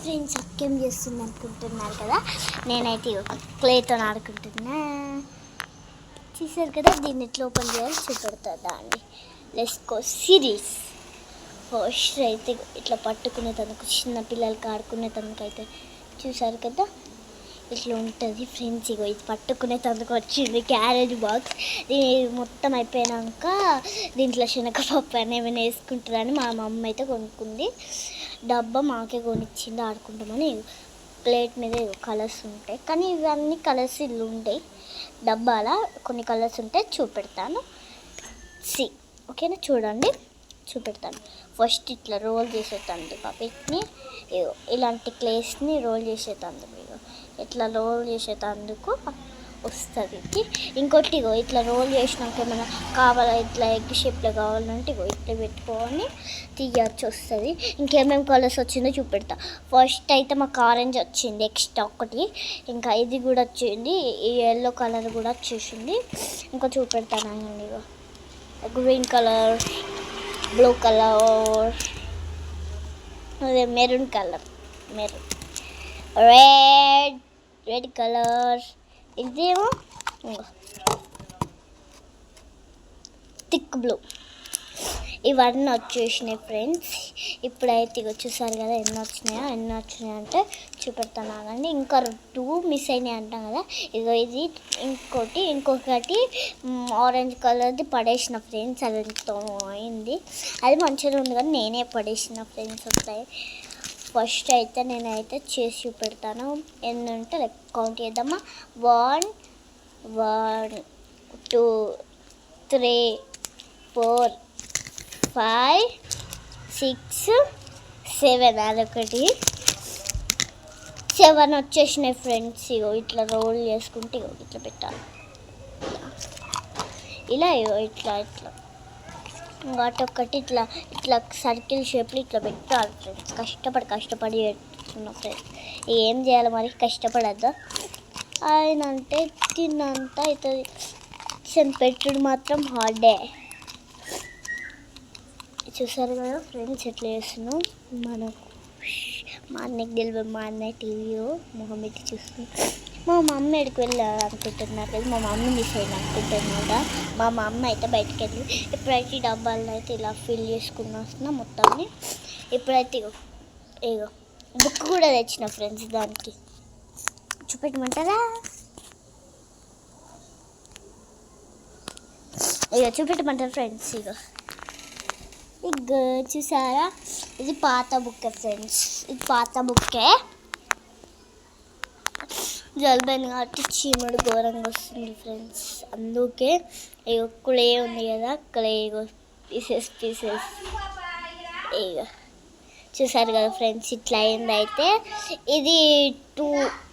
Friends అక్కేం చేస్తుంది అనుకుంటున్నారు కదా, నేనైతే క్లేతో ఆడుకుంటున్నా. చూసారు కదా, దీన్ని ఎట్లా ఓపెన్ చేయాలి చూపెడతా అండి. Let's go series. ఫస్ట్ అయితే ఇట్లా పట్టుకునే తనకు, చిన్న పిల్లలకి ఆడుకునే తనకు అయితే చూసారు కదా ఇట్లా ఉంటుంది ఫ్రెండ్స్. ఇది పట్టుకునే తనకు వచ్చింది క్యారేజ్ బాక్స్. ఇది మొత్తం అయిపోయాక దీంట్లో శనగపప్పు అని ఏమైనా వేసుకుంటుందని మా మమ్మీ అయితే కొనుక్కుంది. డబ్బా మాకే కొనిచ్చింది ఆడుకుంటామని. ప్లేట్ మీద కలర్స్ ఉంటాయి, కానీ ఇవన్నీ కలర్స్ ఇల్లు ఉంటాయి. డబ్బాలా కొన్ని కలర్స్ ఉంటాయి, చూపెడతాను. ఓకేనా, చూడండి చూపెడతాను. ఫస్ట్ ఇట్లా రోల్ చేసేటండి పపెట్ని, ఇలాంటి క్లేస్ని రోల్ చేసేటండి. మీరు ఇట్లా రోల్ చేసేటందుకు వస్తుంది. ఇంకోటి ఇట్లా రోల్ చేసినాక ఏమైనా కావాలా, ఇట్లా ఎగ్ షేప్లో కావాలంటే ఇట్లా పెట్టుకొని తీయచ్చు, వస్తుంది. ఇంకేమేమి కలర్స్ వచ్చిందో చూపెడతా. ఫస్ట్ అయితే మాకు ఆరెంజ్ వచ్చింది ఎక్స్ట్రా ఒకటి, ఇంకా ఇది కూడా వచ్చింది, ఈ ఎల్లో కలర్ కూడా వచ్చేసింది. ఇంకా చూపెడతాను అండి. గ్రీన్ కలర్, బ్లూ కలర్, అదే మెరూన్ కలర్, రెడ్ కలర్, ఇదేమో థిక్ బ్లూ. ఇవన్నీ వచ్చేసినాయి ఫ్రెండ్స్. ఇప్పుడైతే చూసారు కదా ఎన్ని వచ్చినాయి అంటే చూపెడతాను ఆగండి. ఇంకా 2 మిస్ అయినాయి అంటాం కదా, ఇది ఇంకొకటి ఆరెంజ్ కలర్ది పడేసిన ఫ్రెండ్స్. అది ఎంతో అయింది, అది మంచిగా ఉంది కానీ నేనే పడేసిన ఫ్రెండ్స్. వస్తాయి. ఫస్ట్ అయితే నేనైతే చేసి చూపెడతాను. ఎన్ని ఉంటే కౌంట్ చేద్దామా. 1 2 3 4 5 6 7, అదొకటి 7 వచ్చేసినాయి ఫ్రెండ్స్. ఇట్లా రోల్ చేసుకుంటే ఇట్లా పెట్టాలి, ఇలా ఇట్లా వాటొక్కటి ఇట్లా సర్కిల్ షేప్లో ఇట్లా పెట్టాలి ఫ్రెండ్స్. కష్టపడి పెట్టుకున్నాం ఫ్రెండ్స్. ఏం చేయాలి మరి, కష్టపడద్దా ఆయన అంటే తిన్నంత అవుతుంది, పెట్టుడు మాత్రం హార్డే. చూసారు కదా ఫ్రెండ్స్ ఎట్లా చేస్తున్నాం. మా అన్నకి తెలియదు, మా అన్నయ్య టీవీలో మొహం పెట్టి చూస్తున్నాం. మా మమ్మీ ఎక్కడికి వెళ్ళాలి అనుకుంటున్నారు కదా, మా మమ్మీ మిస్ అయింది అనుకుంటున్నారా. మా మమ్మీ అయితే బయటకు వెళ్ళి ఇప్పుడైతే ఈ డబ్బాలను అయితే ఇలా ఫిల్ చేసుకుని వస్తున్నా మొత్తాన్ని. ఇప్పుడైతే బుక్ కూడా తెచ్చిన ఫ్రెండ్స్, దానికి చూపెట్టమంటారా. చూపెట్టమంటారు ఫ్రెండ్స్. చూసారా, ఇది పాత బుక్కే ఫ్రెండ్స్. ఇది పాత బుక్కే, జలుబైన కాబట్టి చీమడు ఘోరంగా వస్తుంది ఫ్రెండ్స్. అందుకే క్లే ఉంది కదా, క్లే పీసెస్ చూసారు కదా ఫ్రెండ్స్. ఇట్లా అయింది. అయితే ఇది 2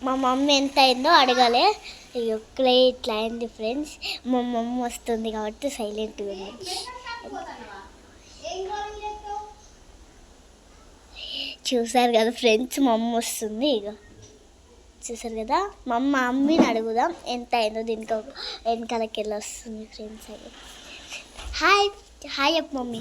మా మమ్మీ ఎంత అయిందో అడగాలి. క్లే ఇట్లా అయింది ఫ్రెండ్స్. మా మమ్మీ వస్తుంది కాబట్టి సైలెంట్గా ఉంది. చూసారు కదా ఫ్రెండ్స్, మా అమ్మ వస్తుంది. చూసారు కదా, మా మమ్మీని అడుగుదాం ఎంత అయిందో. దీనికి వెనకాలకి వెళ్ళి వస్తుంది ఫ్రెండ్స్. హాయ్ చెప్పు మమ్మీ.